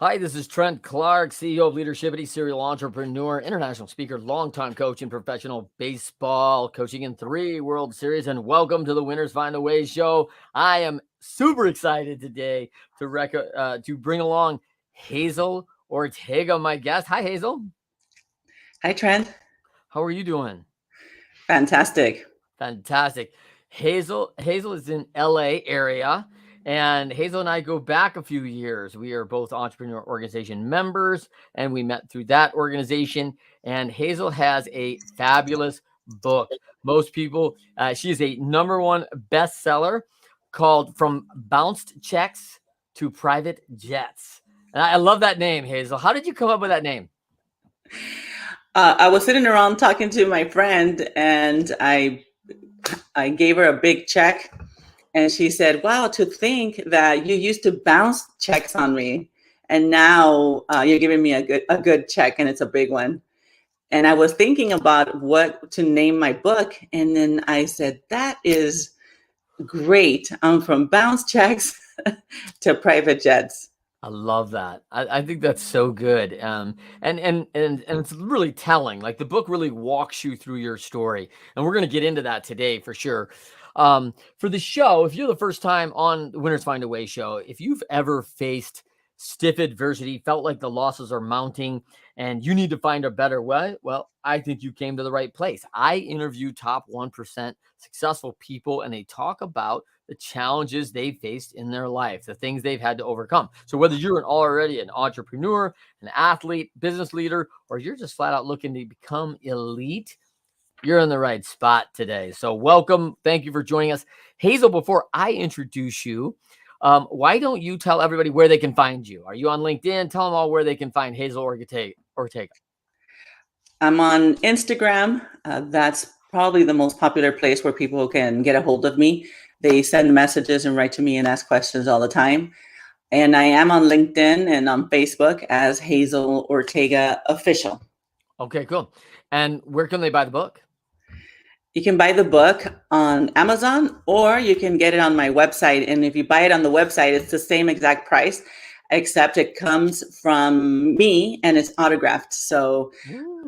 Hi, this is Trent Clark, CEO of Leadershipity, serial entrepreneur, international speaker, longtime coach in professional baseball, coaching in 3 World Series, and welcome to the Winners Find a Way show. I am super excited today to bring along Hazel Ortega, my guest. Hi, Hazel. Hi, Trent. How are you doing? Fantastic. Fantastic. Hazel is in LA area, and Hazel and I go back a few years. We are both entrepreneur organization members, and we met through that organization. And Hazel has a fabulous book. Most people, she is a #1 bestseller called From Bounced Checks to Private Jets. And I love that name, Hazel. How did you come up with that name? I was sitting around talking to my friend, and I gave her a big check, and she said, "Wow, to think that you used to bounce checks on me, and now you're giving me a good check, and it's a big one." And I was thinking about what to name my book, and then I said, "That is great. I'm from bounce checks to private jets." I love that. I think that's so good. And it's really telling. Like the book really walks you through your story, and we're going to get into that today for sure. For the show, if you're the first time on the Winners Find a Way show, if you've ever faced stiff adversity, felt like the losses are mounting, and you need to find a better way, well, I think you came to the right place. I interview top 1% successful people, and they talk about the challenges they faced in their life, the things they've had to overcome. So whether you're already an entrepreneur, an athlete, business leader, or you're just flat out looking to become elite, you're in the right spot today. So welcome. Thank you for joining us. Hazel, before I introduce you, why don't you tell everybody where they can find you? Are you on LinkedIn? Tell them all where they can find Hazel Ortega. I'm on Instagram. That's probably the most popular place where people can get a hold of me. They send messages and write to me and ask questions all the time. And I am on LinkedIn and on Facebook as Hazel Ortega Official. Okay, cool. And where can they buy the book? You can buy the book on Amazon, or you can get it on my website. And if you buy it on the website, it's the same exact price, except it comes from me and it's autographed. So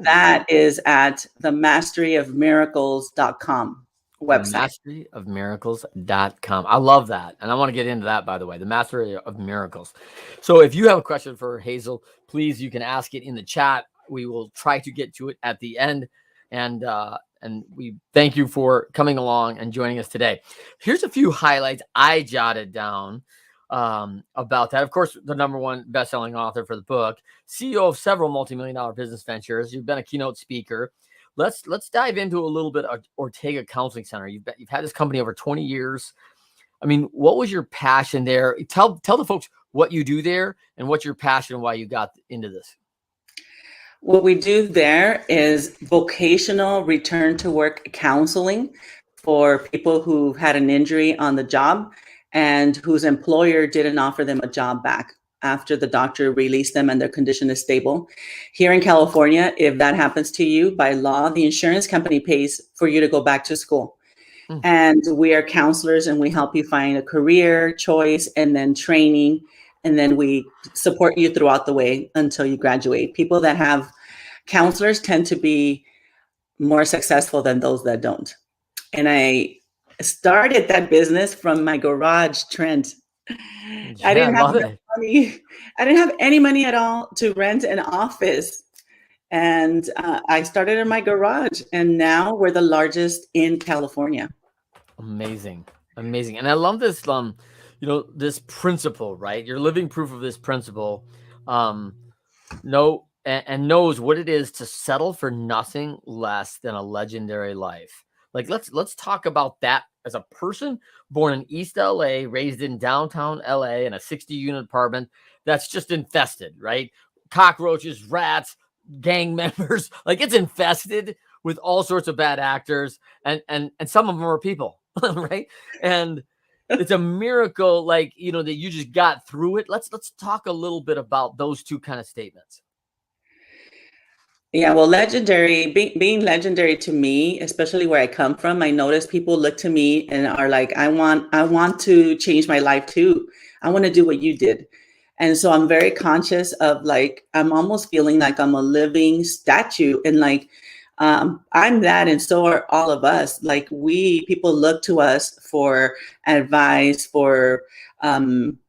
that is at the masteryofmiracles.com website. Masteryofmiracles.com. I love that. And I want to get into that, by the way, the Mastery of Miracles. So if you have a question for Hazel, please, you can ask it in the chat. We will try to get to it at the end. And we thank you for coming along and joining us today. Here's a few highlights I jotted down about that. Of course, the #1 best-selling author for the book, CEO of several multi-million-dollar business ventures. You've been a keynote speaker. Let's dive into a little bit of Ortega Counseling Center. You've had this company over 20 years. I mean, what was your passion there? Tell the folks what you do there and what's your passion and why you got into this. What we do there is vocational return to work counseling for people who had an injury on the job and whose employer didn't offer them a job back after the doctor released them and their condition is stable. Here in California, if that happens to you, by law, the insurance company pays for you to go back to school. And we are counselors, and we help you find a career choice and then training. And then we support you throughout the way until you graduate. People that have counselors tend to be more successful than those that don't. And I started that business from my garage, Trent. I didn't have money. I didn't have any money at all to rent an office. And I started in my garage, and now we're the largest in California. Amazing. And I love this, this principle, right? You're living proof of this principle. Knows what it is to settle for nothing less than a legendary life. Like, let's talk about that as a person born in East LA, raised in downtown LA in a 60-unit apartment that's just infested, right? Cockroaches, rats, gang members, like it's infested with all sorts of bad actors, and some of them are people, right? And it's a miracle, like, that you just got through it. Let's talk a little bit about those two kind of statements. Yeah, well, legendary, being legendary to me, especially where I come from, I notice people look to me and are like, I want to change my life too. I want to do what you did. And so I'm very conscious of like, I'm almost feeling like I'm a living statue. And like, I'm that, and so are all of us. Like, people look to us for advice, for um,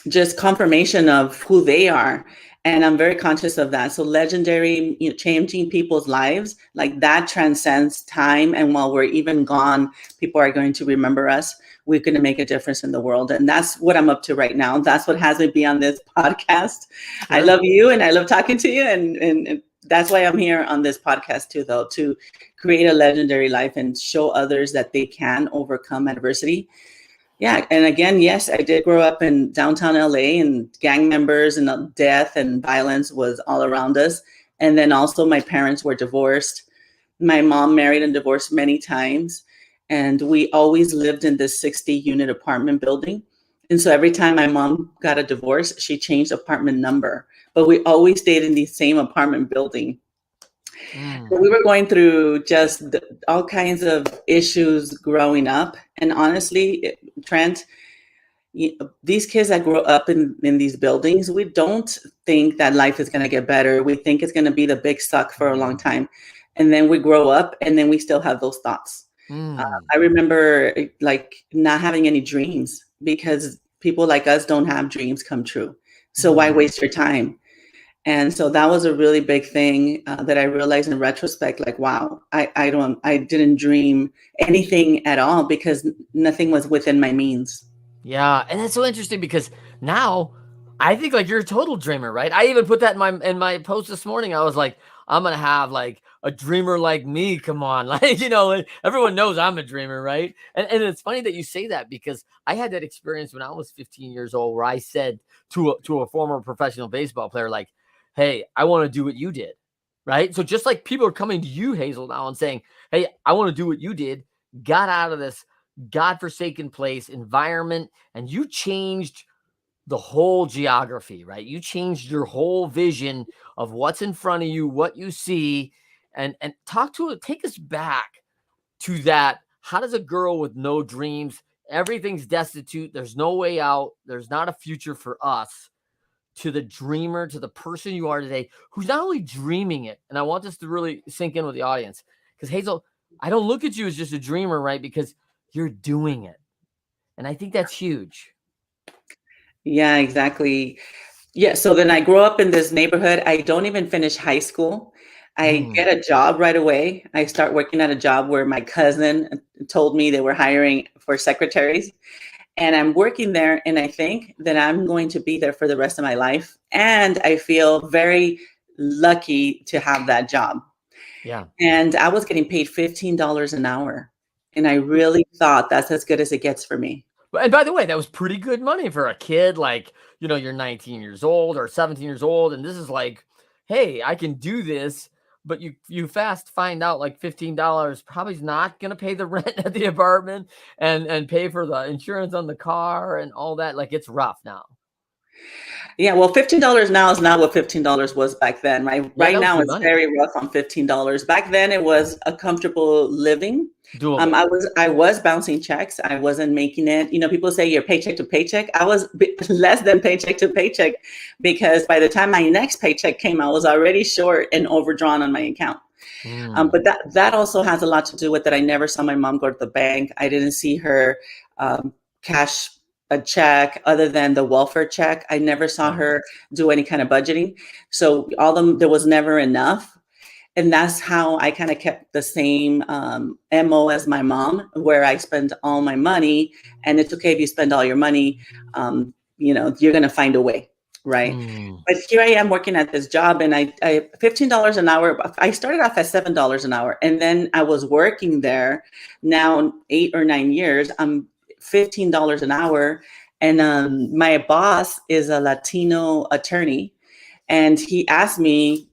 just confirmation of who they are. And I'm very conscious of that. So legendary, changing people's lives, like that transcends time. And while we're even gone, people are going to remember us. We're going to make a difference in the world. And that's what I'm up to right now. That's what has me be on this podcast. Sure. I love you and I love talking to you. And that's why I'm here on this podcast too, though, to create a legendary life and show others that they can overcome adversity. Yeah. And again, yes, I did grow up in downtown LA, and gang members and death and violence was all around us. And then also my parents were divorced. My mom married and divorced many times. And we always lived in this 60-unit apartment building. And so every time my mom got a divorce, she changed apartment number. But we always stayed in the same apartment building. We were going through just all kinds of issues growing up. And honestly, Trent, these kids that grow up in these buildings, we don't think that life is going to get better. We think it's going to be the big suck for a long time. And then we grow up and then we still have those thoughts. I remember like not having any dreams, because people like us don't have dreams come true. So why waste your time? And so that was a really big thing that I realized in retrospect, like, wow, I didn't dream anything at all, because nothing was within my means. Yeah. And that's so interesting, because now I think like you're a total dreamer, right? I even put that in my post this morning. I was like, I'm going to have like a dreamer like me. Come on. Like, like, everyone knows I'm a dreamer, right? And it's funny that you say that, because I had that experience when I was 15 years old, where I said to a former professional baseball player, like, hey, I want to do what you did, right? So just like people are coming to you, Hazel, now and saying, hey, I want to do what you did, got out of this godforsaken place, environment, and you changed the whole geography, right? You changed your whole vision of what's in front of you, what you see, and take us back to that. How does a girl with no dreams, everything's destitute, there's no way out, there's not a future for us, to the dreamer, to the person you are today, who's not only dreaming it, and I want this to really sink in with the audience, because Hazel, I don't look at you as just a dreamer, right? Because you're doing it. And I think that's huge. Yeah, exactly. Yeah. So then I grow up in this neighborhood. I don't even finish high school. I get a job right away. I start working at a job where my cousin told me they were hiring for secretaries. And I'm working there, and I think that I'm going to be there for the rest of my life. And I feel very lucky to have that job. Yeah. And I was getting paid $15 an hour. And I really thought that's as good as it gets for me. And by the way, that was pretty good money for a kid. Like, you're 19 years old or 17 years old. And this is like, hey, I can do this. But you fast find out like $15 probably is not going to pay the rent at the apartment and pay for the insurance on the car and all that. Like, it's rough now. Yeah, well, $15 now is not what $15 was back then, right? Yeah, Right now, it's money. very rough on $15. Back then, it was a comfortable living. I was bouncing checks. I wasn't making it. People say you're paycheck to paycheck. I was less than paycheck to paycheck, because by the time my next paycheck came, I was already short and overdrawn on my account. But that also has a lot to do with that. I never saw my mom go to the bank. I didn't see her cash a check other than the welfare check. I never saw her do any kind of budgeting. So there was never enough. And that's how I kind of kept the same MO as my mom, where I spend all my money, and it's okay if you spend all your money, you're going to find a way. Right. But here I am working at this job, and I $15 an hour. I started off at $7 an hour, and then I was working there now 8 or 9 years. I'm $15 an hour. And my boss is a Latino attorney, and he asked me,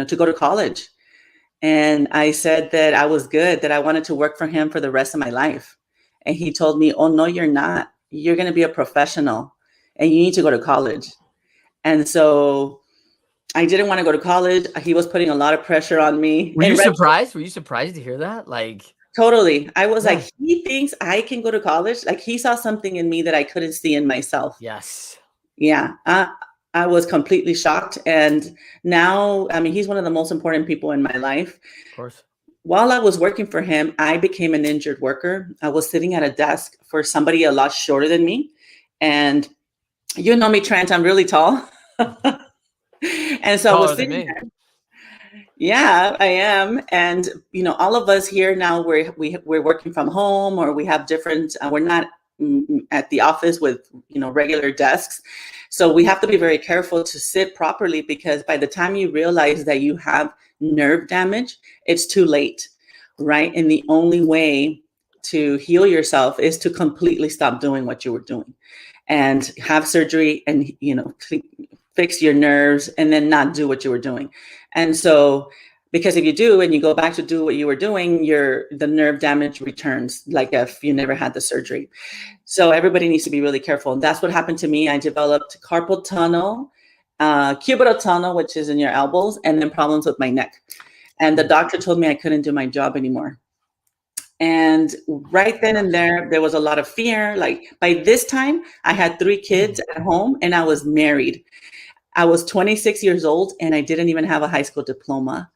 to go to college. And I said that I was good, that I wanted to work for him for the rest of my life. And he told me, oh, no, you're not. You're going to be a professional, and you need to go to college. And so I didn't want to go to college. He was putting a lot of pressure on me. Were you surprised? Were you surprised to hear that? Like, totally. I was like, he thinks I can go to college. Like, he saw something in me that I couldn't see in myself. Yes. Yeah, I was completely shocked. And now, I mean, he's one of the most important people in my life. Of course. While I was working for him, I became an injured worker. I was sitting at a desk for somebody a lot shorter than me. And you know me, Trent, I'm really tall. And so I was Taller than sitting me. Yeah, I am. And all of us here now we're working from home, or we have different we're not at the office with regular desks. So we have to be very careful to sit properly, because by the time you realize that you have nerve damage, it's too late, right? And the only way to heal yourself is to completely stop doing what you were doing and have surgery, and fix your nerves, and then not do what you were doing. And so, because if you do and you go back to do what you were doing, the nerve damage returns, like if you never had the surgery. So everybody needs to be really careful. And that's what happened to me. I developed carpal tunnel, cubital tunnel, which is in your elbows, and then problems with my neck. And the doctor told me I couldn't do my job anymore. And right then and there was a lot of fear. Like, by this time, I had 3 kids at home and I was married. I was 26 years old and I didn't even have a high school diploma.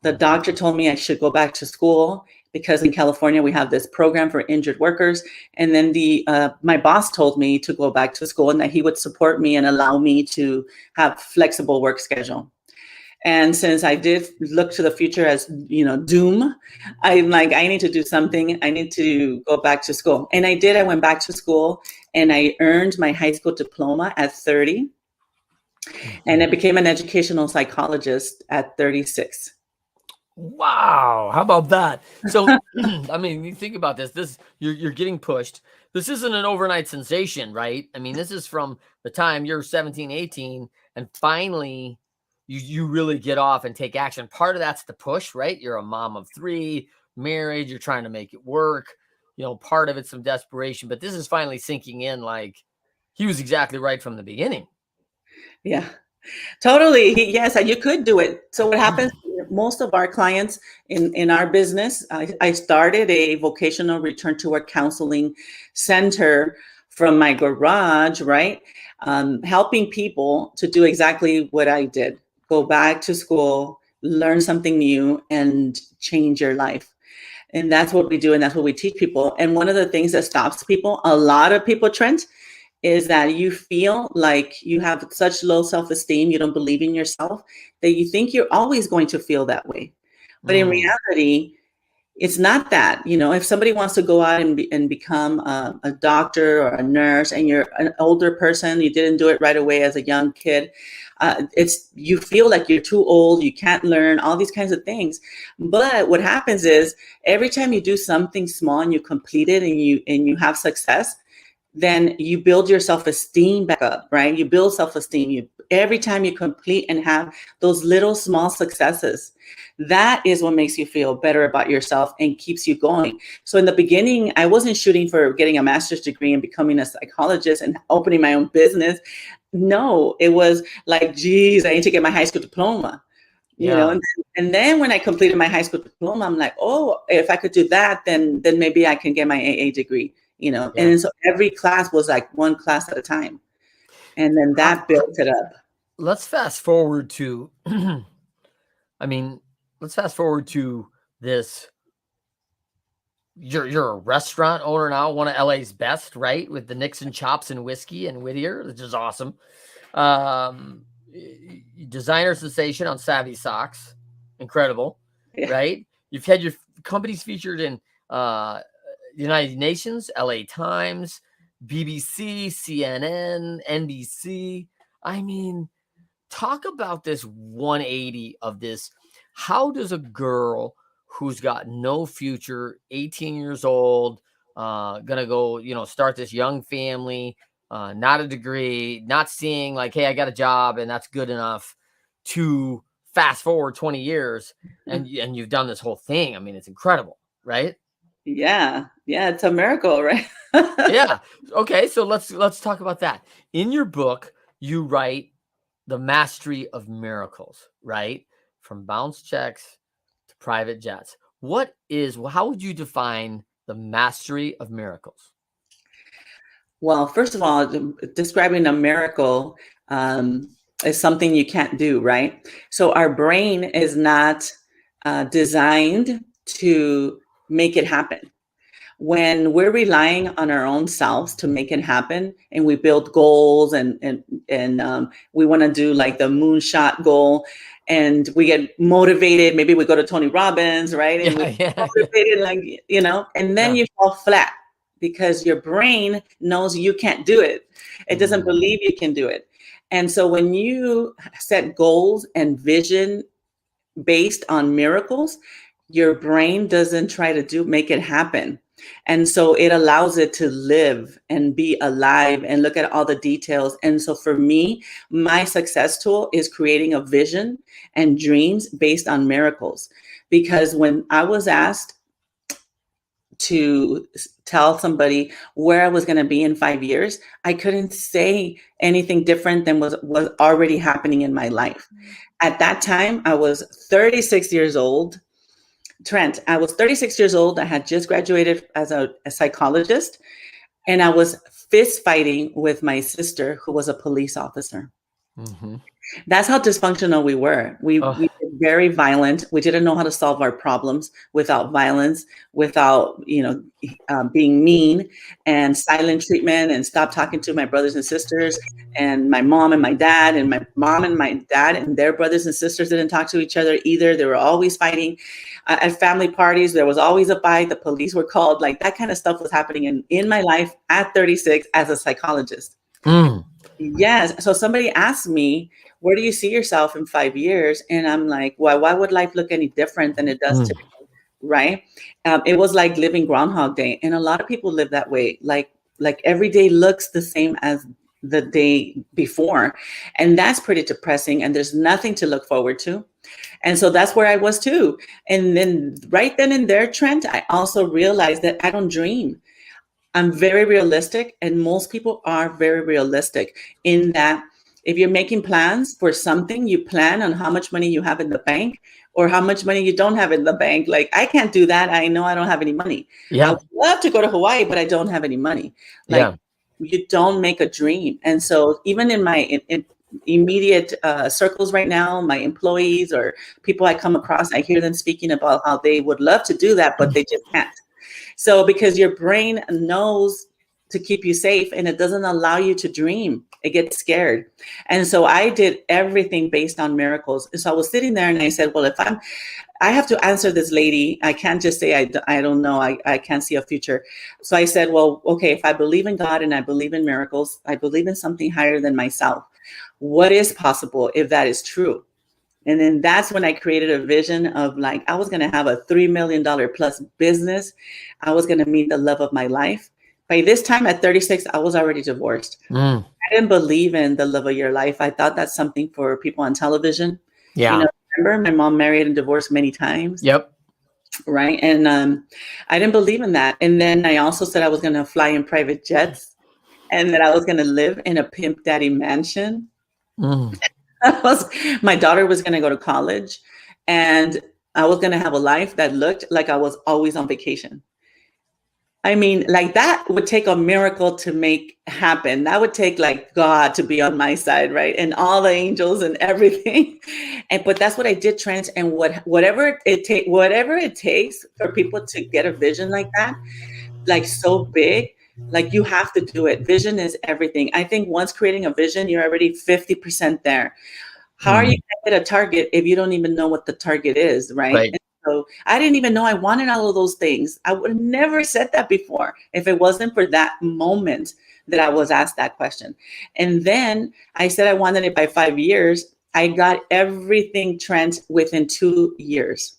The doctor told me I should go back to school because in California we have this program for injured workers. And then my boss told me to go back to school and that he would support me and allow me to have flexible work schedule. And since I did look to the future as, doom, I'm like, I need to do something. I need to go back to school. And I did. I went back to school and I earned my high school diploma at 30. And I became an educational psychologist at 36. Wow, how about that? So, I mean, you think about this. You're getting pushed. This isn't an overnight sensation, right? I mean, this is from the time you're 17, 18, and finally you really get off and take action. Part of that's the push, right? You're a mom of 3, married, you're trying to make it work. Part of it's some desperation, but this is finally sinking in, like he was exactly right from the beginning. Yeah. Totally. Yes, and you could do it. So what happens, most of our clients in our business, I started a vocational return to work counseling center from my garage, right? Helping people to do exactly what I did. Go back to school, learn something new, and change your life. And that's what we do, and that's what we teach people. And one of the things that stops people, a lot of people, Trent, is that you feel like you have such low self-esteem, you don't believe in yourself, that you think you're always going to feel that way. But in reality, it's not that. If somebody wants to go out and become a doctor or a nurse, and you're an older person, you didn't do it right away as a young kid, you feel like you're too old, you can't learn, all these kinds of things. But what happens is every time you do something small and you complete it and you have success, then you build your self-esteem back up, right? You build self-esteem. Every time you complete and have those little small successes, that is what makes you feel better about yourself and keeps you going. So in the beginning, I wasn't shooting for getting a master's degree and becoming a psychologist and opening my own business. No, it was like, geez, I need to get my high school diploma. Yeah. And then when I completed my high school diploma, I'm like, oh, if I could do that, then maybe I can get my AA degree. Yeah. And so every class was like one class at a time. And then that built it up. Let's fast forward to, I mean, let's fast forward to this. You're a restaurant owner now, one of LA's best, right? With the Nixon Chops and Whiskey and Whittier, which is awesome. Designer sensation on Savvy Socks, incredible, Yeah. right? You've had your companies featured in United Nations, LA Times, BBC, CNN, NBC. I mean, talk about this 180 of this. How does a girl who's got no future, 18 years old, gonna go, start this young family, not a degree, not seeing like, hey, I got a job and that's good enough, to fast forward 20 years and you've done this whole thing. I mean, it's incredible, right? Yeah. Yeah. It's a miracle, right? Yeah. Okay. So let's talk about that. In your book, you write the mastery of miracles, right? From bounce checks to private jets. How would you define the mastery of miracles? Well, first of all, describing a miracle is something you can't do, right? So our brain is not designed to make it happen. When we're relying on our own selves to make it happen, and we build goals, and we want to do like the moonshot goal, and we get motivated, maybe we go to Tony Robbins, right? And we Yeah, get yeah, motivated, like, and then yeah. you fall flat because your brain knows you can't do it. It doesn't Mm, believe you can do it. And so when you set goals and vision based on miracles, your brain doesn't try to make it happen. And so it allows it to live and be alive and look at all the details. And so for me, my success tool is creating a vision and dreams based on miracles. Because when I was asked to tell somebody where I was going to be in 5 years, I couldn't say anything different than was already happening in my life. At that time, I was 36 years old. Trent, I was 36 years old. I had just graduated as a psychologist, and I was fist fighting with my sister, who was a police officer. mm-hmm. That's how dysfunctional we were. We Oh, were very violent. We didn't know how to solve our problems without violence, without being mean and silent treatment, and stop talking to my brothers and sisters, and my mom and my dad, and my mom and my dad and their brothers and sisters didn't talk to each other either. They were always fighting. At family parties, there was always a fight. The police were called. Like, that kind of stuff was happening in my life at 36 as a psychologist. mm, Yes. So somebody asked me, where do you see yourself in 5 years? And I'm like, well, why would life look any different than it does mm. today? Right. It was like living Groundhog Day. And a lot of people live that way. Like every day looks the same as the day before. And that's pretty depressing. And there's nothing to look forward to. And so that's where I was too. And then right then and there, Trent, I also realized that I don't dream. I'm very realistic, and most people are very realistic in that if you're making plans for something, you plan on how much money you have in the bank or how much money you don't have in the bank. Like, I can't do that. I know I don't have any money. I Yeah, would love to go to Hawaii, but I don't have any money. Like, yeah. you don't make a dream. And so even in my immediate circles right now, my employees or people I come across, I hear them speaking about how they would love to do that, but they just can't. So because your brain knows to keep you safe and it doesn't allow you to dream, it gets scared. And so I did everything based on miracles. And so I was sitting there and I said, well, I have to answer this lady. I can't just say, I don't know. I can't see a future. So I said, well, okay, if I believe in God and I believe in miracles, I believe in something higher than myself. What is possible if that is true? And then that's when I created a vision of, like, I was going to have a $3 million plus business. I was going to meet the love of my life. By this time at 36, I was already divorced. Mm, I didn't believe in the love of your life. I thought that's something for people on television. yeah. Remember, my mom married and divorced many times, Yep. right? And I didn't believe in that. And then I also said I was going to fly in private jets and that I was going to live in a pimp daddy mansion. Mm. My daughter was going to go to college, and I was going to have a life that looked like I was always on vacation. I mean, like, that would take a miracle to make happen. That would take like God to be on my side, right? And all the angels and everything. But that's what I did, Trent. And whatever it takes for people to get a vision like that, like so big, like, you have to do it. Vision is everything. I think once creating a vision, you're already 50% there. How are you Mm. going to hit a target if you don't even know what the target is, right? Right. And so I didn't even know I wanted all of those things. I would have never said that before if it wasn't for that moment that I was asked that question. And then I said I wanted it by 5 years. I got everything, Trent, within 2 years.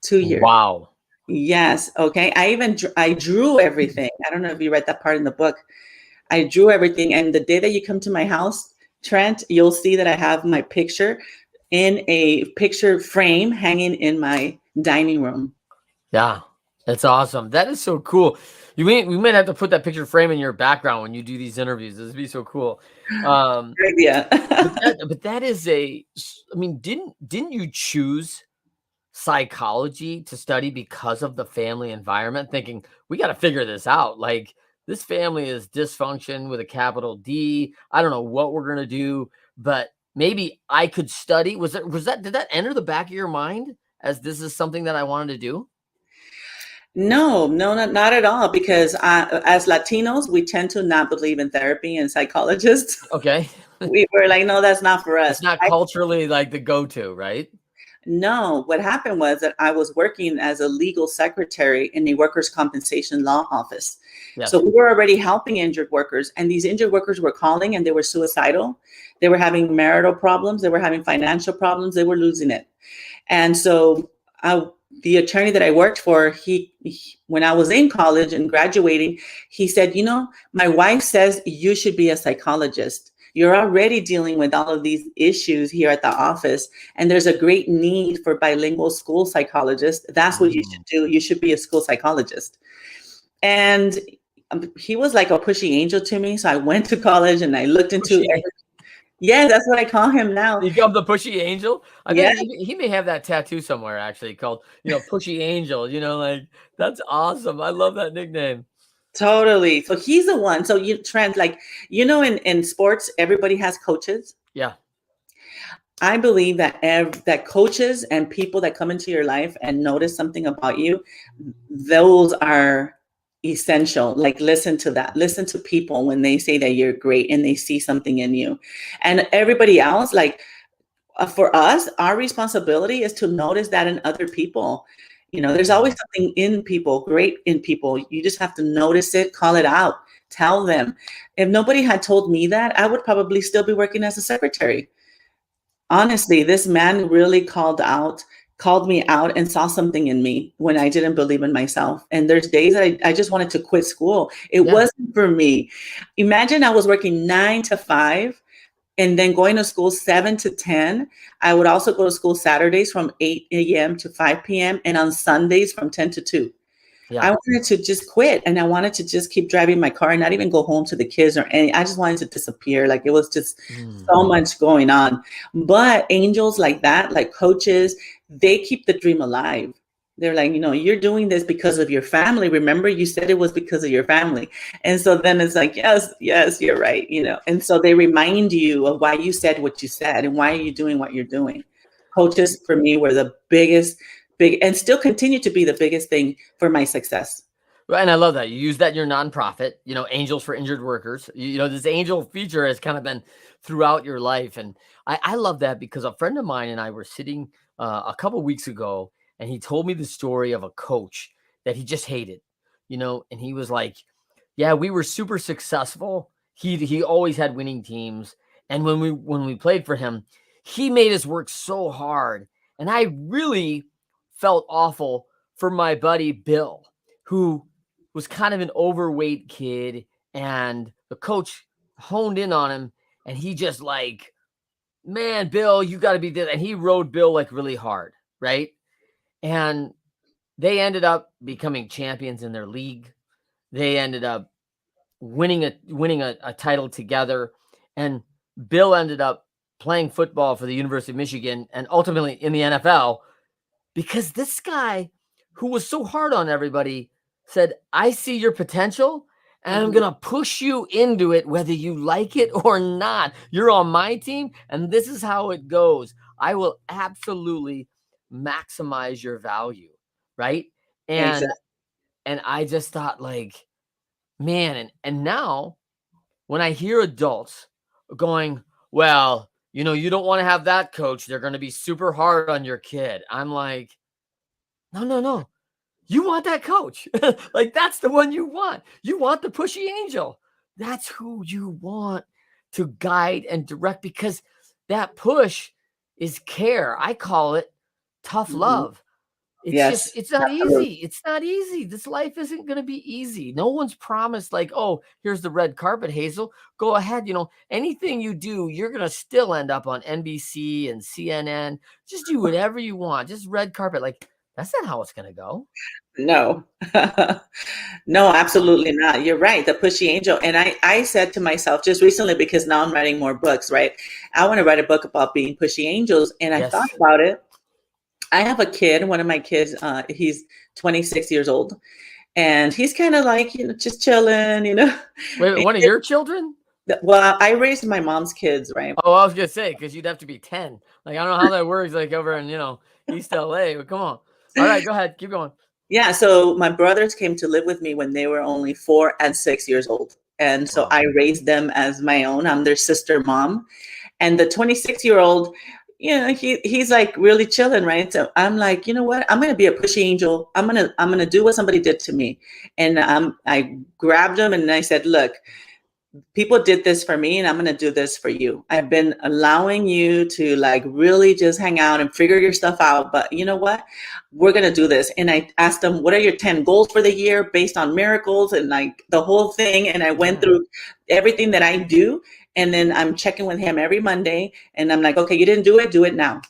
2 years. Wow. Yes. Okay. I drew everything. I don't know if you read that part in the book. I drew everything. And the day that you come to my house, Trent, you'll see that I have my picture in a picture frame hanging in my dining room. Yeah. That's awesome. That is so cool. We might have to put that picture frame in your background when you do these interviews. This would be so cool. Good idea. But that is I mean, didn't you choose psychology to study because of the family environment, thinking we got to figure this out? Like, this family is dysfunction with a capital D. I don't know what we're going to do, but maybe I could study. Did that enter the back of your mind as this is something that I wanted to do? No, no, not at all. Because as Latinos, we tend to not believe in therapy and psychologists. Okay. We were like, no, that's not for It's us. not culturally like the go-to, right? No, what happened was that I was working as a legal secretary in the workers' compensation law office. So Yes. we were already helping injured workers, and these injured workers were calling and they were suicidal. They were having marital problems. They were having financial problems. They were losing it. And so the attorney that I worked for, when I was in college and graduating, he said, my wife says you should be a psychologist. You're already dealing with all of these issues here at the office, and there's a great need for bilingual school psychologists. That's what you should do. You should be a school psychologist. And he was like a pushy angel to me. So I went to college and I looked into it. Yeah, that's what I call him now. You call him the pushy angel? I Yeah. think he may have that tattoo somewhere actually called, pushy angel, like that's awesome. I love that nickname. Totally. So he's the one. So in sports, everybody has coaches. Yeah. I believe that that coaches and people that come into your life and notice something about you, those are essential. Like, listen to that. Listen to people when they say that you're great and they see something in you. And everybody else, for us, our responsibility is to notice that in other people. There's always something in people, great in people. You just have to notice it, call it out, tell them. If nobody had told me that, I would probably still be working as a secretary. Honestly, this man really called me out and saw something in me when I didn't believe in myself. And there's days that I just wanted to quit school. It wasn't for me. Imagine I was working 9 to 5 and then going to school 7 to 10. I would also go to school Saturdays from 8 a.m. to 5 p.m. and on Sundays from 10 to 2. Yeah. I wanted to just quit, and I wanted to just keep driving my car and not even go home to the kids or any. I just wanted to disappear. Like, it was just so much going on. But angels like that, like coaches, they keep the dream alive. They're like, you're doing this because of your family. Remember, you said it was because of your family. And so then it's like, yes, you're right. And so they remind you of why you said what you said and why are you doing what you're doing. Coaches for me were the and still continue to be the biggest thing for my success. Right, and I love that. You use that in your nonprofit, Angels for Injured Workers. This angel feature has kind of been throughout your life. And I love that because a friend of mine and I were sitting a couple weeks ago, and he told me the story of a coach that he just hated, and he was like, yeah, we were super successful. He always had winning teams. And when we played for him, he made us work so hard. And I really felt awful for my buddy Bill, who was kind of an overweight kid, and the coach honed in on him, and he just like, man, Bill, you got to be this. And he rode Bill like really hard, right? And they ended up becoming champions in their league. They ended up winning a title together, and Bill ended up playing football for the University of Michigan and ultimately in the NFL. Because this guy who was so hard on everybody said, I see your potential and I'm going to push you into it, whether you like it or not. You're on my team, and this is how it goes. I will absolutely maximize your value, right? And Exactly. and I just thought, like, man, and now when I hear adults going, well, you don't want to have that coach. They're going to be super hard on your kid. I'm like, no. You want that coach. Like, that's the one you want. You want the pushy angel. That's who you want to guide and direct, because that push is care. I call it tough love. Yes. It's not easy. It's not easy. This life isn't going to be easy. No one's promised like, oh, here's the red carpet, Hazel. Go ahead. Anything you do, you're going to still end up on NBC and CNN. Just do whatever you want. Just red carpet. Like, that's not how it's going to go. No. No, absolutely not. You're right. The pushy angel. And I said to myself just recently, because now I'm writing more books, right? I want to write a book about being pushy angels. And I thought about it. I have a kid, one of my kids, he's 26 years old. And he's kind of like, just chilling, Wait, And one of your children? well, I raised my mom's kids, right? Oh, I was gonna say, because you'd have to be 10. Like, I don't know how that works, like over in, East LA, but come on. All right, go ahead, keep going. Yeah, so my brothers came to live with me when they were only 4 and 6 years old. And so Wow. I raised them as my own. I'm their sister mom. And the 26-year-old, he's like really chilling, right? So I'm like, you know what? I'm gonna be a pushy angel. I'm gonna do what somebody did to me. And I grabbed him and I said, look, people did this for me and I'm going to do this for you. I've been allowing you to like really just hang out and figure your stuff out. But you know what? We're going to do this. And I asked them, what are your 10 goals for the year based on miracles and like the whole thing. And I went Yeah. through everything that I do. And then I'm checking with him every Monday. And I'm like, okay, you didn't do it now.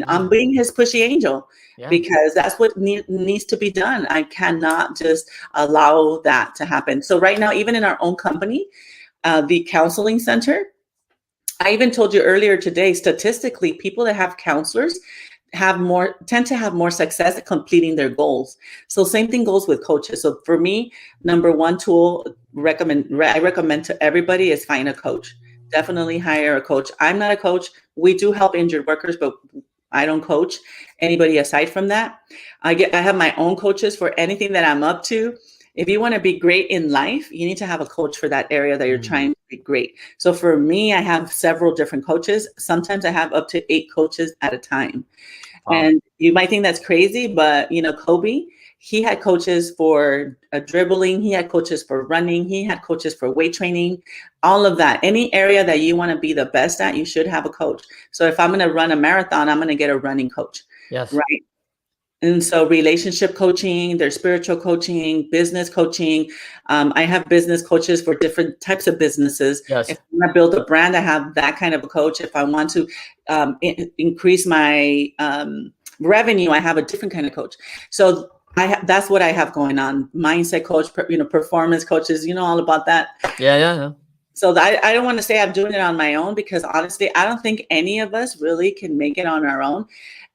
I'm Mm. being his pushy angel Yeah. because that's what needs to be done. I cannot just allow that to happen. So right now, even in our own company, the counseling center, I even told you earlier today, statistically, people that have counselors tend to have more success at completing their goals. So same thing goes with coaches. So for me, number one tool I recommend to everybody is find a coach. Definitely hire a coach. I'm not a coach. We do help injured workers, but I don't coach anybody aside from that. I have my own coaches for anything that I'm up to. If you want to be great in life, you need to have a coach for that area that you're Mm. trying to be great. So for me, I have several different coaches. Sometimes I have up to 8 coaches at a time. Wow. And you might think that's crazy, but Kobe, he had coaches for dribbling, he had coaches for running, he had coaches for weight training, all of that. Any area that you want to be the best at, you should have a coach. So if I'm going to run a marathon, I'm going to get a running coach, Yes. right? And so relationship coaching, there's spiritual coaching, business coaching. I have business coaches for different types of businesses. Yes. If I want to build a brand, I have that kind of a coach. If I want to increase my revenue, I have a different kind of coach. So that's what I have going on. Mindset coach, performance coaches, all about that. Yeah, yeah, yeah. So I don't want to say I'm doing it on my own because honestly, I don't think any of us really can make it on our own.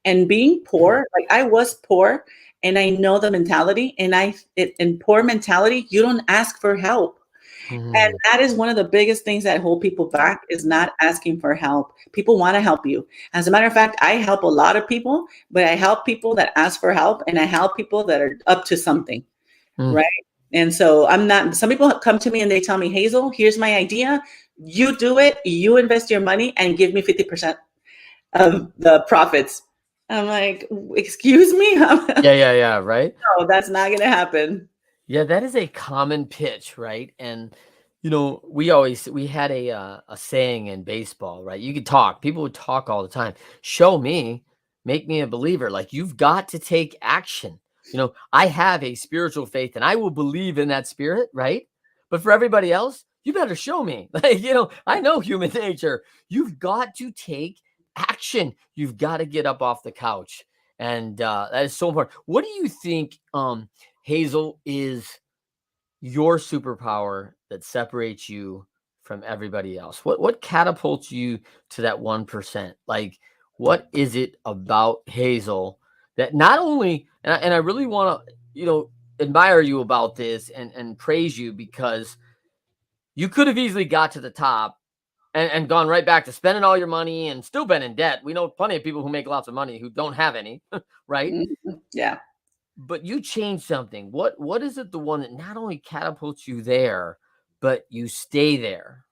And being poor, like I was poor, and I know the mentality. And in poor mentality, you don't ask for help. And Mhm. that is one of the biggest things that hold people back is not asking for help. People want to help you. As a matter of fact, I help a lot of people, but I help people that ask for help, and I help people that are up to something, Mm. right? And so some people come to me and they tell me, Hazel, here's my idea. You do it, you invest your money and give me 50% of the profits. I'm like, excuse me? Yeah, yeah, yeah, right? No, that's not going to happen. Yeah, that is a common pitch, right? And we had a saying in baseball, right? You could talk. People would talk all the time. Show me, make me a believer. Like you've got to take action. I have a spiritual faith and I will believe in that spirit, right? But for everybody else, you better show me. Like, I know human nature. You've got to take action. You've got to get up off the couch. And that is so important. What do you think Hazel is your superpower that separates you from everybody else? What catapults you to that 1%? Like, what is it about Hazel that not only and I really want to, admire you about this and praise you because you could have easily got to the top and gone right back to spending all your money and still been in debt. We know plenty of people who make lots of money who don't have any, right? Yeah. But you changed something. What is it the one that not only catapults you there, but you stay there?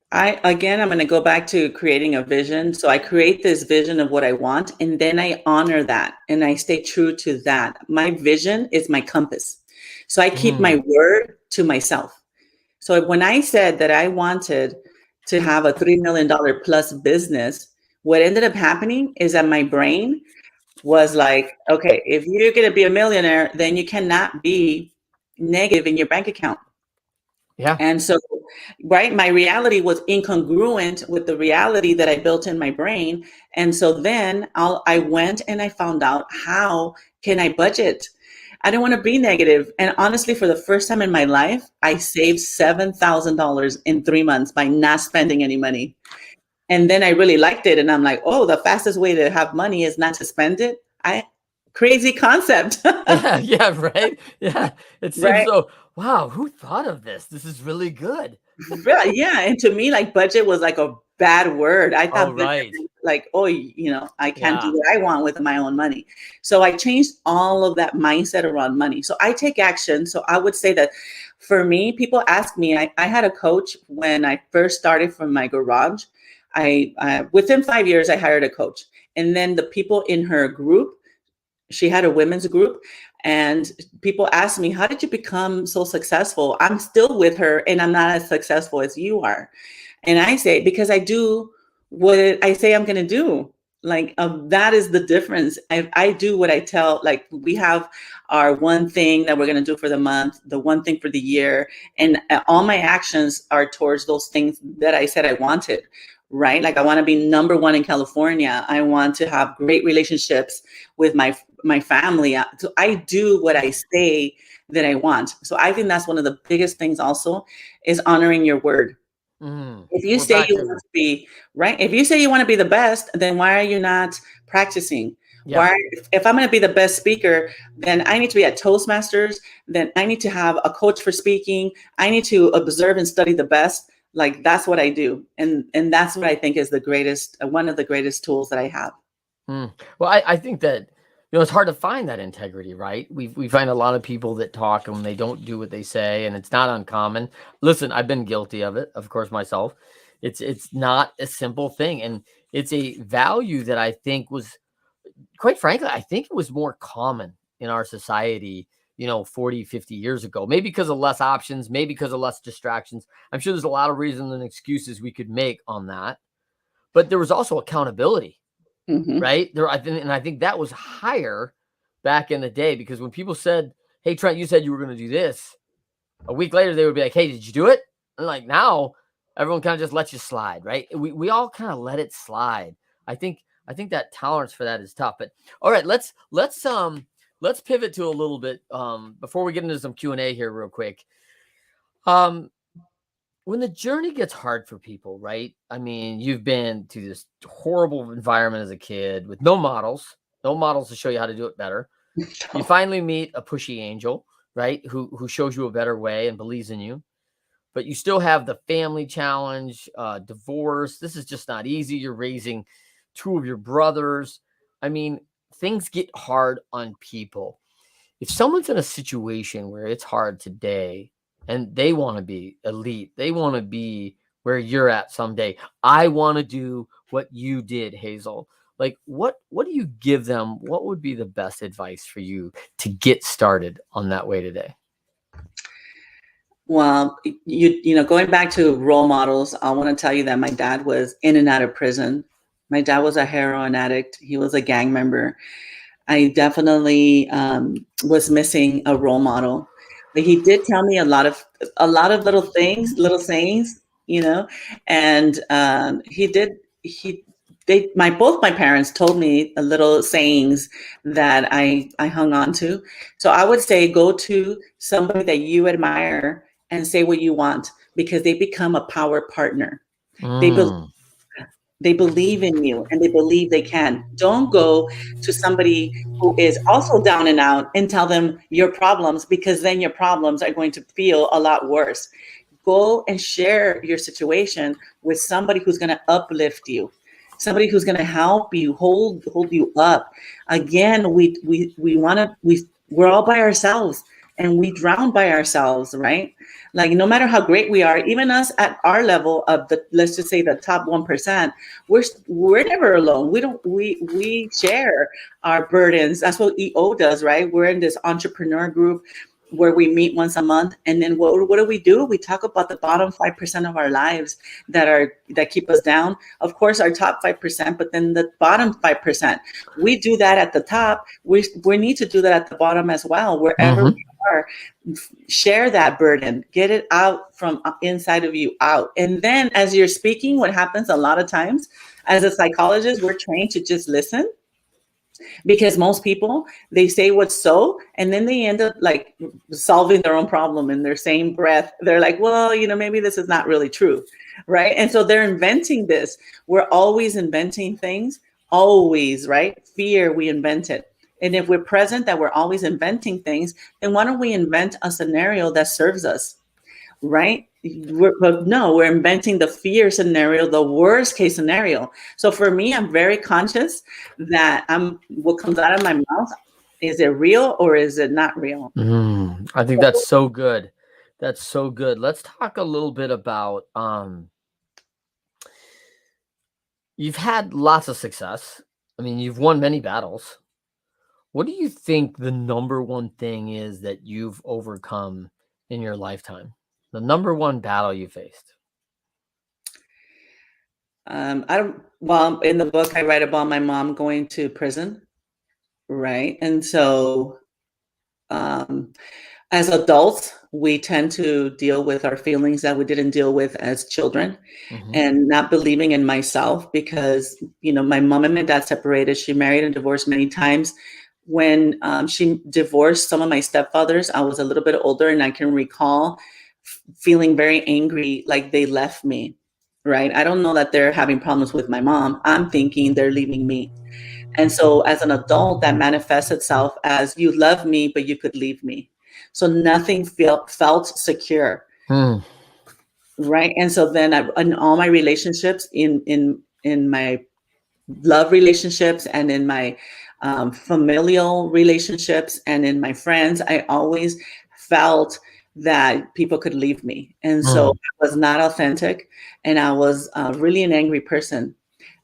I'm going to go back to creating a vision. So I create this vision of what I want, and then I honor that and I stay true to that. My vision is my compass. So I keep my Mm, word to myself. So when I said that I wanted to have a $3 million plus business, what ended up happening is that my brain was like, okay, if you're going to be a millionaire, then you cannot be negative in your bank account. yeah. And so, right, my reality was incongruent with the reality that I built in my brain. And so then I went and I found out how can I budget? I don't want to be negative. And honestly, for the first time in my life, I saved $7,000 in 3 months by not spending any money. And then I really liked it. And I'm like, oh, the fastest way to have money is not to spend it. I crazy concept. Yeah, yeah, right. Yeah. It seems Right. so, wow, who thought of this? This is really good. Right, yeah, and to me, like, budget was like a bad word. I Oh, thought budget right. meant like, "Oh, I can't do Yeah. what I want with my own money." So I changed all of that mindset around money. So I take action. So I would say that for me, people ask me, I had a coach when I first started from my garage. Within 5 years, I hired a coach. And then the people in her group, she had a women's group, and people ask me, how did you become so successful? I'm still with her and I'm not as successful as you are. And I say, because I do what I say I'm going to do. Like, that is the difference. I do what I tell. Like, we have our one thing that we're going to do for the month, the one thing for the year, and all my actions are towards those things that I said I wanted. Right? Like, I want to be number one in California. I want to have great relationships with my family. So I do what I say that I want. So I think that's one of the biggest things also, is honoring your word. If you We're say back you to, want to be right, if you say you want to be the best, then why are you not practicing? yeah. Why, if I'm going to be the best speaker, then I need to be at Toastmasters, then I need to have a coach for speaking. I need to observe and study the best. Like, that's what I do. And that's what I think is the greatest, one of the greatest tools that I have. Well, I think that, it's hard to find that integrity, right? We find a lot of people that talk and they don't do what they say, and it's not uncommon. Listen, I've been guilty of it, of course, myself. It's not a simple thing, and it's a value that I think was, quite frankly, I think it was more common in our society, 40, 50 years ago. Maybe because of less options, maybe because of less distractions. I'm sure there's a lot of reasons and excuses we could make on that. But there was also accountability, Hmm. right? I think that was higher back in the day, because when people said, "Hey, Trent, you said you were going to do this," a week later they would be like, "Hey, did you do it?" And like now, everyone kind of just lets you slide, right? We all kind of let it slide. I think that tolerance for that is tough. But all right, let's pivot to a little bit before we get into some Q&A here real quick. Um when the journey gets hard for people, right? I mean, you've been to this horrible environment as a kid with no models to show you how to do it better. You finally meet a pushy angel, right? Who shows you a better way and believes in you. But you still have the family challenge, divorce. This is just not easy. You're raising two of your brothers. I mean, things get hard on people. If someone's in a situation where it's hard today and they want to be elite, they want to be where you're at someday. I want to do what you did, Hazel. Like, what do you give them? What would be the best advice for you to get started on that way today? Well, going back to role models, I want to tell you that my dad was in and out of prison. My dad was a heroin addict. He was a gang member. I definitely was missing a role model. But he did tell me a lot of little things, little sayings, and he did he they my both my parents told me a little sayings that I hung on to. So I would say, go to somebody that you admire and say what you want, because they become a power partner. They believe Mm, they believe in you and they believe they can. Don't go to somebody who is also down and out and tell them your problems, because then your problems are going to feel a lot worse. Go and share your situation with somebody who's going to uplift you, somebody who's going to help you, hold you up. Again, we want to we're all by ourselves and we drown by ourselves, right? Like, no matter how great we are, even us at our level of the, let's just say, the top 1%, we're never alone. We share our burdens. That's what EO does, right? We're in this entrepreneur group where we meet once a month, and then what do? We talk about the bottom 5% of our lives that keep us down. Of course, our top 5%, but then the bottom 5%. We do that at the top. We need to do that at the bottom as well, wherever we hmm are. Share that burden, get it out from inside of you out. And then as you're speaking, what happens a lot of times as a psychologist, we're trained to just listen, because most people, they say what's so, and then they end up like solving their own problem in their same breath. They're like, well, maybe this is not really true, right? And so they're inventing this. We're always inventing things, always, right? Fear, we invent it. And if we're present that we're always inventing things, then why don't we invent a scenario that serves us, right? But no, we're inventing the fear scenario, the worst case scenario. So for me, I'm very conscious that what comes out of my mouth, is it real or is it not real? I think that's so good. That's so good. Let's talk a little bit about you've had lots of success. I mean, you've won many battles. What do you think the number one thing is that you've overcome in your lifetime? The number one battle you faced? Well, in the book, I write about my mom going to prison, right? And so, as adults, we tend to deal with our feelings that we didn't deal with as children, and not believing in myself because, my mom and my dad separated. She married and divorced many times. When she divorced some of my stepfathers, I was a little bit older, and I can recall feeling very angry, like they left me, right? I don't know that they're having problems with my mom. I'm thinking they're leaving me. And so as an adult, that manifests itself as you love me, but you could leave me. So nothing felt secure. Right. And so then in all my relationships, in my love relationships and in my familial relationships and in my friends, I always felt that people could leave me. And so I was not authentic, and I was really an angry person.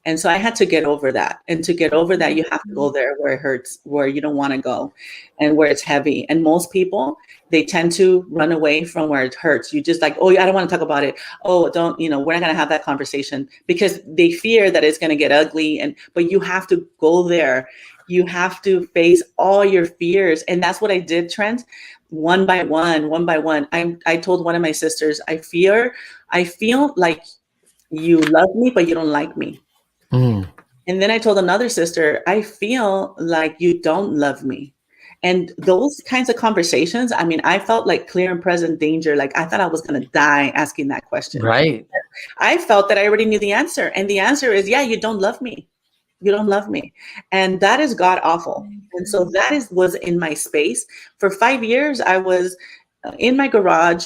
And so I had to get over that. And to get over that, you have to go there where it hurts, where you don't want to go, and where it's heavy. And most people, they tend to run away from where it hurts. You just like, oh, I don't want to talk about it. Oh, don't, we're not going to have that conversation, because they fear that it's going to get ugly. But you have to go there. You have to face all your fears. And that's what I did, Trent. One by one. I told one of my sisters, I feel like you love me, but you don't like me. And then I told another sister, I feel like you don't love me. And those kinds of conversations, I mean, I felt like clear and present danger. Like I thought I was going to die asking that question. Right. I felt that I already knew the answer. And the answer is, yeah, you don't love me. You don't love me. And that is God awful. And so that was in my space. For 5 years, I was in my garage,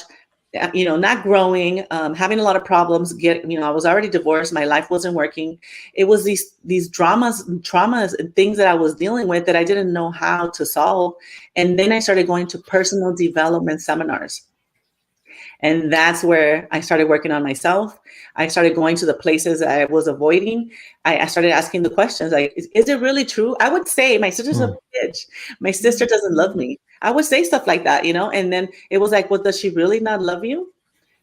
not growing, having a lot of problems. I was already divorced. My life wasn't working. It was these traumas and things that I was dealing with that I didn't know how to solve. And then I started going to personal development seminars. And that's where I started working on myself. I started going to the places that I was avoiding. I started asking the questions like, is it really true? I would say my sister's a bitch. My sister doesn't love me. I would say stuff like that, and then it was like, well, does she really not love you?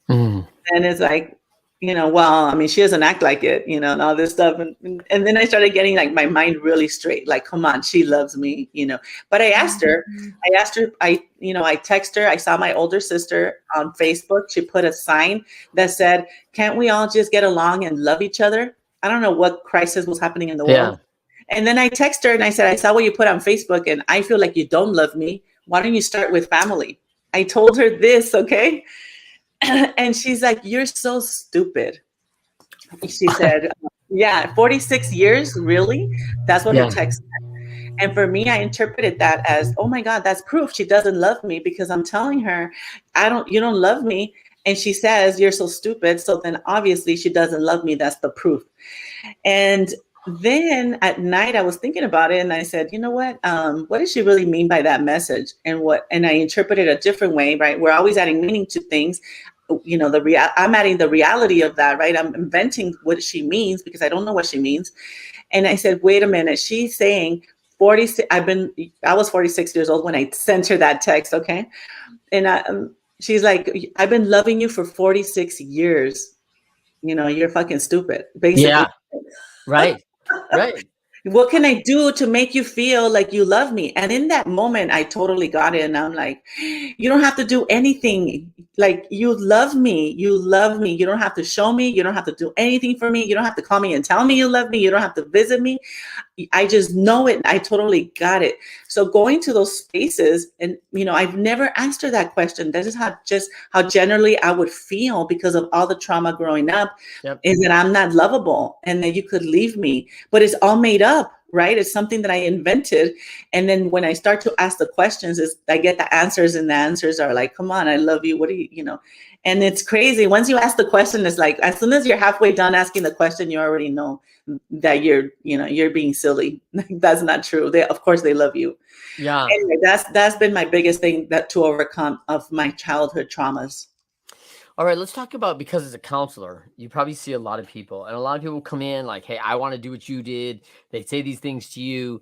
And it's like, well, I mean, she doesn't act like it, and all this stuff. And then I started getting like my mind really straight, like, come on, she loves me, But I asked her, I text her. I saw my older sister on Facebook. She put a sign that said, can't we all just get along and love each other? I don't know what crisis was happening in the world. And then I text her and I said, I saw what you put on Facebook and I feel like you don't love me. Why don't you start with family? I told her this, okay? And she's like, you're so stupid. She said, yeah, 46 years, really? That's what her text said. And for me, I interpreted that as, oh my God, that's proof she doesn't love me, because I'm telling her, you don't love me. And she says, you're so stupid. So then obviously she doesn't love me. That's the proof. And then at night I was thinking about it and I said, you know what does she really mean by that message? And I interpreted a different way, right? We're always adding meaning to things. I'm adding the reality of that, right? I'm inventing what she means because I don't know what she means. And I said, wait a minute, she's saying 46. I was 46 years old when I sent her that text. Okay. And she's like, I've been loving you for 46 years. You're fucking stupid, basically. Yeah. Right. What can I do to make you feel like you love me? And in that moment, I totally got it. And I'm like, you don't have to do anything. Like, you love me. You love me. You don't have to show me. You don't have to do anything for me. You don't have to call me and tell me you love me. You don't have to visit me. I just know it. I totally got it. So going to those spaces, and I've never asked her that question. That is how generally I would feel because of all the trauma growing up. Is that I'm not lovable and that you could leave me, but it's all made up. up, right? It's something that I invented. And then when I start to ask the questions, I get the answers, and the answers are like, come on, I love you. What do you know? And it's crazy. Once you ask the question, it's like, as soon as you're halfway done asking the question, you already know that you're being silly. That's not true. Of course they love you. Yeah. Anyway, that's been my biggest thing that to overcome of my childhood traumas. All right, let's talk about, because as a counselor, you probably see a lot of people, and a lot of people come in like, "Hey, I want to do what you did." They say these things to you.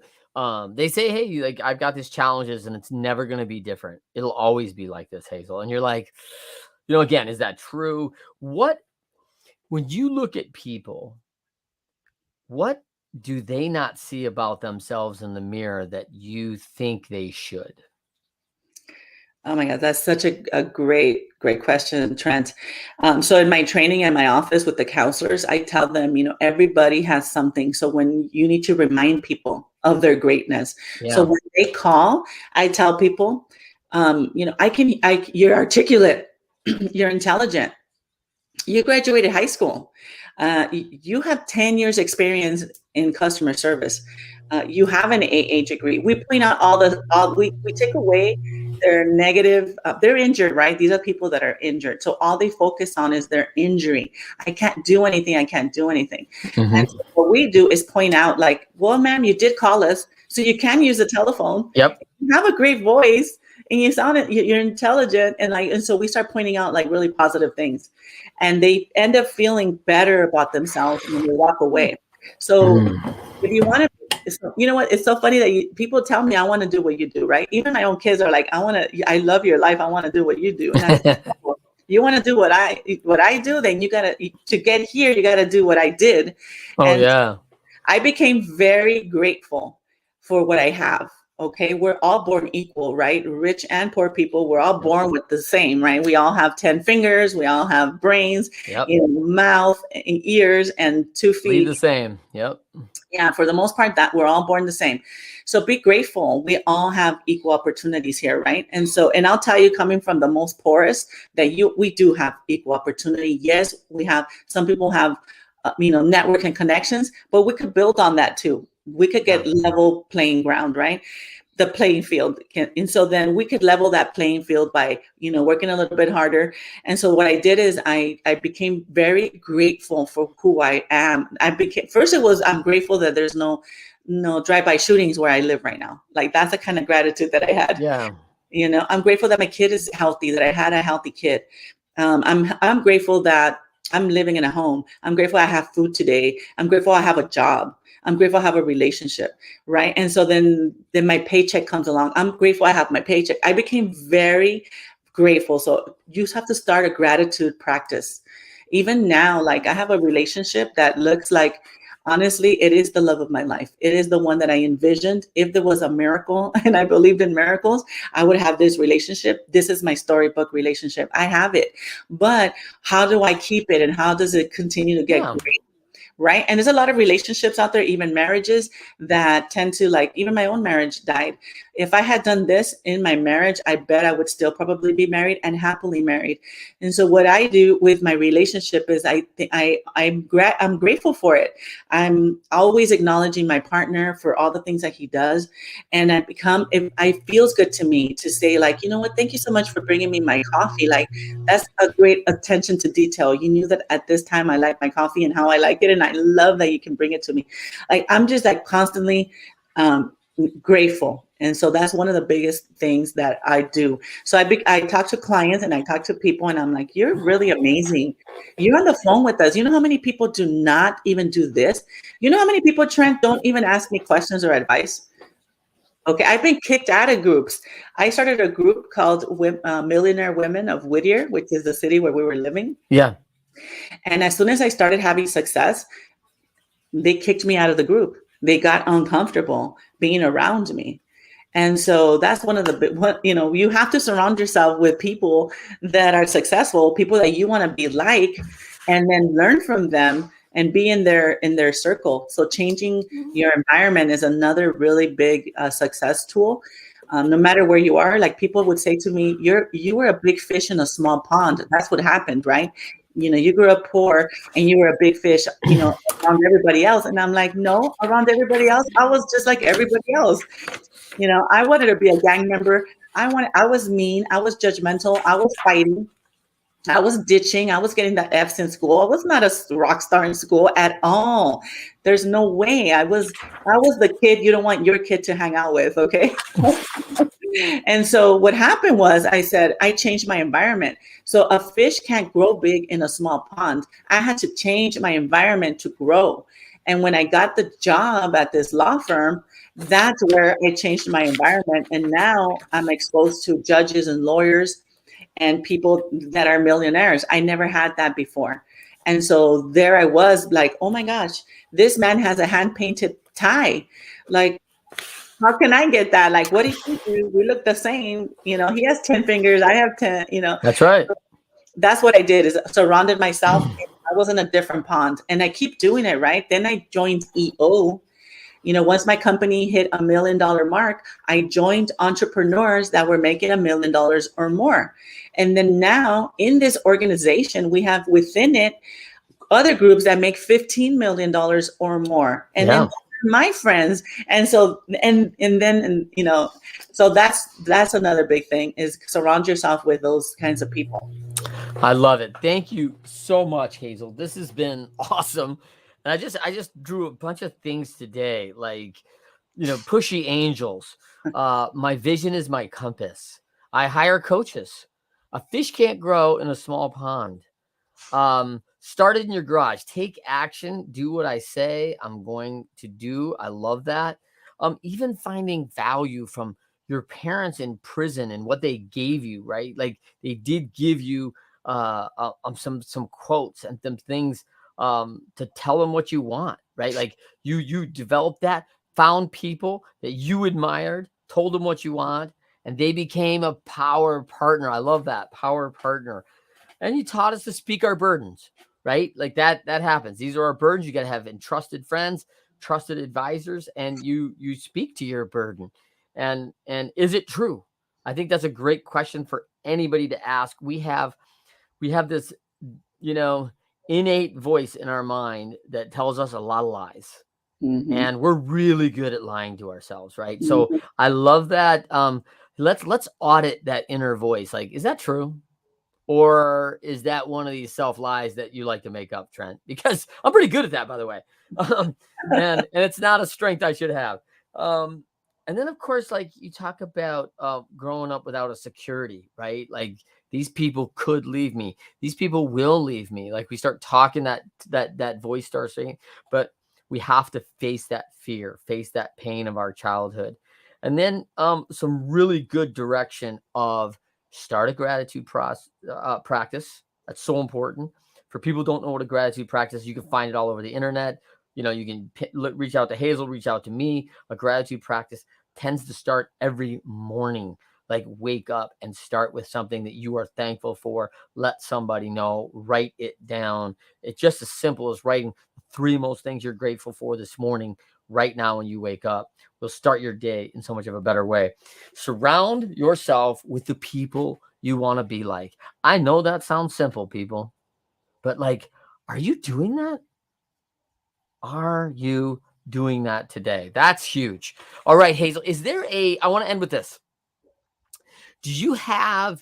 They say, "Hey, like I've got these challenges, and it's never going to be different. It'll always be like this, Hazel." And you're like, again, is that true? What When you look at people, what do they not see about themselves in the mirror that you think they should? Oh my God, that's such a great question, Trent. So in my training in my office with the counselors, I tell them, everybody has something. So when you need to remind people of their greatness. So Yeah. when they call, I tell people, you're articulate, you're intelligent, you graduated high school. You have 10 years experience in customer service. You have an AA degree. We point out we take away their negative, they're injured, right? These are people that are injured. So all they focus on is their injury. I can't do anything. I can't do anything. And so what we do is point out like, well, ma'am, you did call us. So you can use the telephone. Yep. You have a great voice and you're intelligent. And so we start pointing out like really positive things, and they end up feeling better about themselves when they walk away. So if you want to, you know what? It's so funny that people tell me I want to do what you do, right? Even my own kids are like, I love your life. I want to do what you do. And I said, well, you want to do what I do, then to get here, you got to do what I did. Oh, And yeah. I became very grateful for what I have. Okay, we're all born equal, right? Rich and poor people, we're all born with the same, right? We all have 10 fingers, we all have brains, Yep. Mouth and ears and 2 feet. Lead the same. Yep. Yeah, for the most part, that we're all born the same. So be grateful. We all have equal opportunities here, right? And I'll tell you, coming from the most poorest, we do have equal opportunity. Yes, we have. Some people have, network and connections, but we could build on that too. We could get level playing ground, right? The playing field. And so then we could level that playing field by, working a little bit harder. And so what I did is I became very grateful for who I am. First I'm grateful that there's no drive-by shootings where I live right now. Like that's the kind of gratitude that I had. Yeah. I'm grateful that my kid is healthy, that I had a healthy kid. I'm grateful that I'm living in a home. I'm grateful I have food today. I'm grateful I have a job. I'm grateful I have a relationship, right? And so then my paycheck comes along. I'm grateful I have my paycheck. I became very grateful. So you have to start a gratitude practice. Even now, like I have a relationship that looks like, honestly, it is the love of my life. It is the one that I envisioned. If there was a miracle and I believed in miracles, I would have this relationship. This is my storybook relationship. I have it. But how do I keep it, and how does it continue to get great? Right. And there's a lot of relationships out there, even marriages, that tend to, like, even my own marriage died. If I had done this in my marriage, I bet I would still probably be married and happily married. And so what I do with my relationship is I'm grateful for it. I'm always acknowledging my partner for all the things that he does. And it feels good to me to say, like, you know what, thank you so much for bringing me my coffee. Like, that's a great attention to detail. You knew that at this time I like my coffee and how I like it. And I love that you can bring it to me. Like, I'm just like constantly grateful. And so that's one of the biggest things that I do. So I talk to clients and I talk to people and I'm like, you're really amazing. You're on the phone with us. You know how many people do not even do this? You know how many people, Trent, don't even ask me questions or advice? Okay, I've been kicked out of groups. I started a group called Millionaire Women of Whittier, which is the city where we were living. Yeah. And as soon as I started having success, they kicked me out of the group. They got uncomfortable being around me. And so that's one of the, you have to surround yourself with people that are successful, people that you want to be like, and then learn from them and be in their circle. So changing your environment is another really big success tool. No matter where you are, like people would say to me, you were a big fish in a small pond. That's what happened, right? you grew up poor and you were a big fish, around everybody else. And I'm like, no, around everybody else, I was just like everybody else. I wanted to be a gang member. I was mean. I was judgmental. I was fighting. I was ditching. I was getting the F's in school. I was not a rock star in school at all. There's no way. I was the kid you don't want your kid to hang out with. Okay. And so what happened was I changed my environment. So a fish can't grow big in a small pond. I had to change my environment to grow. And when I got the job at this law firm, that's where I changed my environment. And now I'm exposed to judges and lawyers and people that are millionaires. I never had that before. And so there I was like, oh my gosh, this man has a hand painted tie. Like, how can I get that? Like, what do you do? We look the same. He has 10 fingers. I have 10. That's right. That's what I did, is surrounded myself. I was in a different pond, and I keep doing it, right? Then I joined EO. Once my company hit $1 million mark, I joined entrepreneurs that were making $1 million or more. And then now in this organization, we have within it other groups that make $15 million or more. And then my friends. And so, so that's another big thing, is surround yourself with those kinds of people. I love it. Thank you so much, Hazel. This has been awesome. And I just drew a bunch of things today, like, pushy angels. My vision is my compass. I hire coaches. A fish can't grow in a small pond. Start it in your garage. Take action. Do what I say I'm going to do. I love that. Even finding value from your parents in prison and what they gave you, right? Like, they did give you some quotes and some things to tell them what you want, right? Like, you developed that, found people that you admired, told them what you want, and they became a power partner. I love that, power partner. And you taught us to speak our burdens, right? Like that happens. These are our burdens. You got to have entrusted friends, trusted advisors, and you speak to your burden. And is it true? I think that's a great question for anybody to ask. We have this, innate voice in our mind that tells us a lot of lies. Mm-hmm. And we're really good at lying to ourselves, right? Mm-hmm. So I love that. Let's audit that inner voice. Like, is that true? Or is that one of these self lies that you like to make up, Trent? Because I'm pretty good at that, by the way. And it's not a strength I should have. And then, of course, like, you talk about growing up without a security, right? Like, these people could leave me. These people will leave me. Like, we start talking, that voice starts saying, but we have to face that fear, face that pain of our childhood. And then some really good direction of start a gratitude practice. That's so important. For people who don't know what a gratitude practice, you can find it all over the internet. You can reach out to Hazel, reach out to me. A gratitude practice tends to start every morning. Like, wake up and start with something that you are thankful for. Let somebody know, write it down. It's just as simple as writing 3 most things you're grateful for this morning, right now when you wake up. Will start your day in so much of a better way. Surround yourself with the people you want to be like. I know that sounds simple, people, but like, are you doing that? Are you doing that today? That's huge. All right, Hazel, I want to end with this. Do you have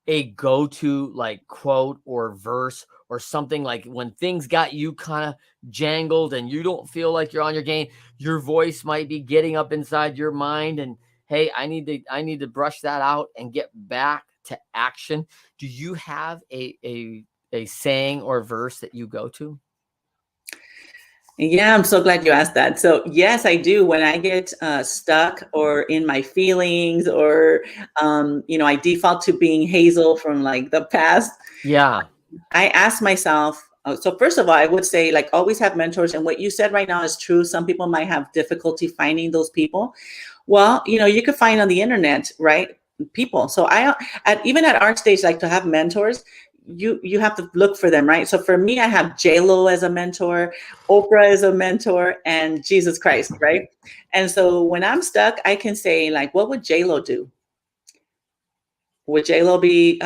a go-to, like, quote or verse or something, like when things got you kind of jangled and you don't feel like you're on your game, your voice might be getting up inside your mind and, hey, I need to brush that out and get back to action. Do you have a saying or verse that you go to? Yeah, I'm so glad you asked that. So yes, I do. When I get stuck or in my feelings, or I default to being Hazel from like the past. Yeah. I ask myself. So first of all, I would say, like, always have mentors. And what you said right now is true. Some people might have difficulty finding those people. Well, you could find on the internet, right? People. So even at our stage, like, to have mentors, you have to look for them, right? So for me, I have J-Lo as a mentor, Oprah as a mentor, and Jesus Christ, right? And so when I'm stuck, I can say, like, what would J-Lo do? Would J-Lo be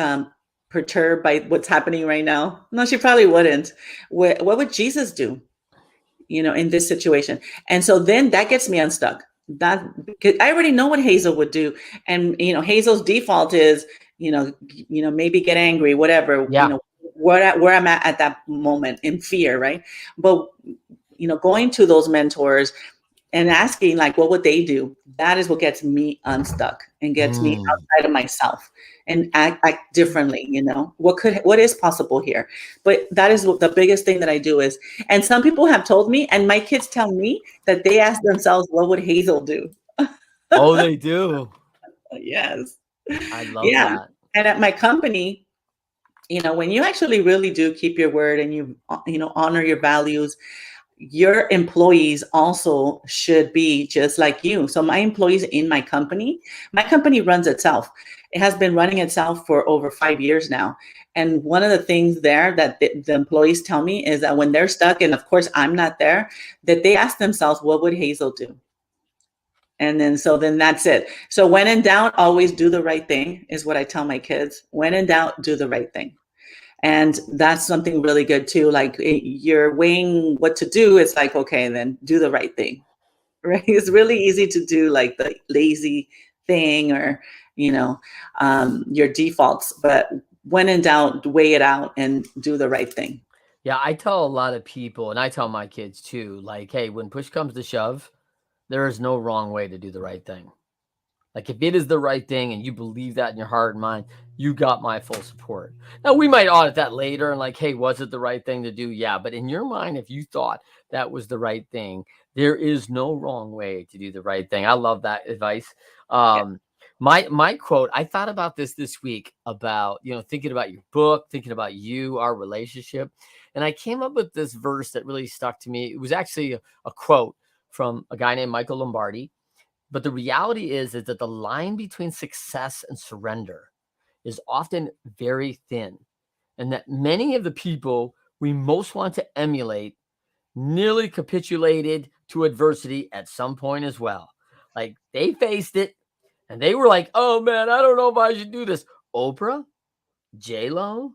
perturbed by what's happening right now? No, she probably wouldn't. What would Jesus do, in this situation? And so then that gets me unstuck. That, because I already know what Hazel would do. And, Hazel's default is, maybe get angry, whatever, Yeah. where I'm at that moment in fear, right? But, going to those mentors and asking, like, what would they do? That is what gets me unstuck and gets me Mm. outside of myself and act differently. What is possible here? But that is what the biggest thing that I do is, and some people have told me, and my kids tell me that they ask themselves, what would Hazel do? Oh, they do. Yes. I love Yeah. that. And at my company, when you actually really do keep your word and you honor your values, your employees also should be just like you. So my employees in my company runs itself. It has been running itself for over 5 years now. And one of the things there that the employees tell me is that when they're stuck, and of course I'm not there, that they ask themselves, what would Hazel do? And then that's it. So when in doubt, always do the right thing is what I tell my kids. When in doubt, do the right thing. And that's something really good too. Like you're weighing what to do. It's like, okay, then do the right thing, right? It's really easy to do like the lazy thing or, your defaults, but when in doubt, weigh it out and do the right thing. Yeah, I tell a lot of people, and I tell my kids too, like, hey, when push comes to shove, there is no wrong way to do the right thing. Like, if it is the right thing and you believe that in your heart and mind, you got my full support. Now, we might audit that later and like, hey, was it the right thing to do? Yeah. But in your mind, if you thought that was the right thing, there is no wrong way to do the right thing. I love that advice. Yeah. My quote, I thought about this week about, thinking about your book, thinking about you, our relationship. And I came up with this verse that really stuck to me. It was actually a quote from a guy named Michael Lombardi. But the reality is that the line between success and surrender is often very thin, and that many of the people we most want to emulate nearly capitulated to adversity at some point as well. Like they faced it and they were like, oh man, I don't know if I should do this. Oprah, J-Lo,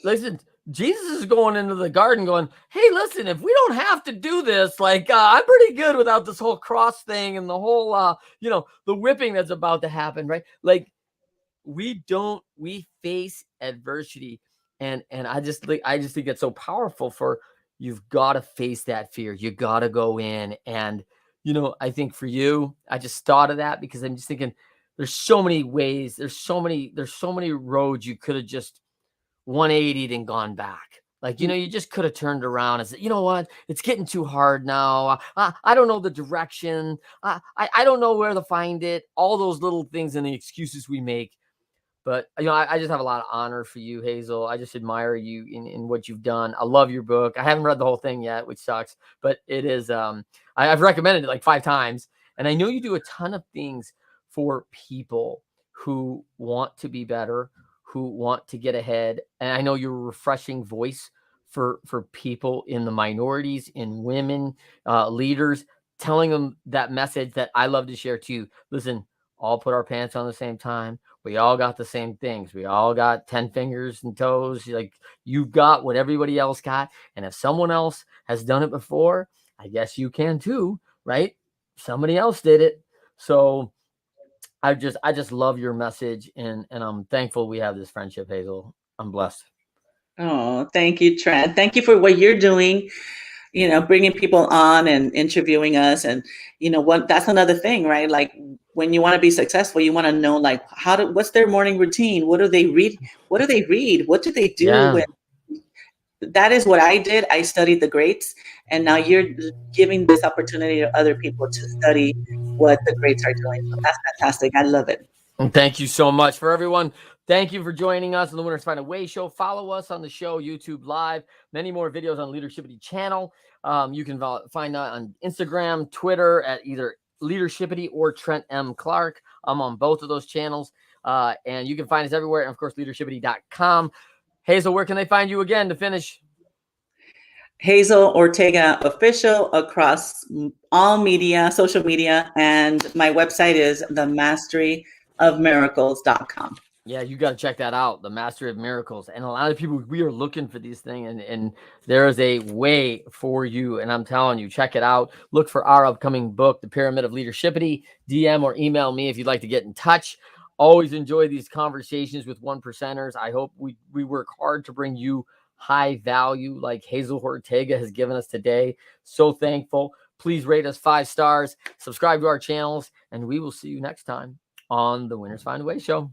listen, Jesus is going into the garden going, hey, listen, if we don't have to do this, like, I'm pretty good without this whole cross thing and the whole, the whipping that's about to happen, right? Like, we face adversity. And I just think it's so powerful for you've got to face that fear. You got to go in. And, I think for you, I just thought of that because I'm just thinking there's so many ways, there's so many roads you could have just 180'd and gone back. Like, you just could have turned around and said, you know what? It's getting too hard now. I don't know the direction. I don't know where to find it. All those little things and the excuses we make. But, I just have a lot of honor for you, Hazel. I just admire you in what you've done. I love your book. I haven't read the whole thing yet, which sucks, but it is, I've recommended it like 5 times. And I know you do a ton of things for people who want to be better, who want to get ahead. And I know you're a refreshing voice for people in the minorities, in women, leaders, telling them that message that I love to share too. Listen, all put our pants on the same time. We all got the same things. We all got 10 fingers and toes. Like you've got what everybody else got. And if someone else has done it before, I guess you can too, right? Somebody else did it. So I just love your message and I'm thankful we have this friendship, Hazel. I'm blessed. Oh, thank you, Trent. Thank you for what you're doing, bringing people on and interviewing us. And, that's another thing, right? Like when you want to be successful, you want to know like what's their morning routine? What do they read? What do they read? What do they do Yeah. when that is what I did. I studied the greats, and now you're giving this opportunity to other people to study what the greats are doing. So that's fantastic. I love it. And thank you so much for everyone. Thank you for joining us on the Winners Find a Way show. Follow us on the show, YouTube Live, many more videos on Leadershipity channel. You can find that on Instagram, Twitter at either Leadershipity or Trent M. Clark. I'm on both of those channels. And you can find us everywhere. And of course, leadershipity.com. Hazel, where can they find you again to finish? Hazel Ortega official across all media, social media, and my website is themasteryofmiracles.com. Yeah, you got to check that out, The Mastery of Miracles. And a lot of people, we are looking for these things, and there is a way for you. And I'm telling you, check it out. Look for our upcoming book, The Pyramid of Leadershipity. DM or email me if you'd like to get in touch. Always enjoy these conversations with one percenters. I hope we work hard to bring you high value like Hazel Ortega has given us today. So thankful. Please rate us 5 stars, subscribe to our channels, and we will see you next time on the Winners Find a Way show.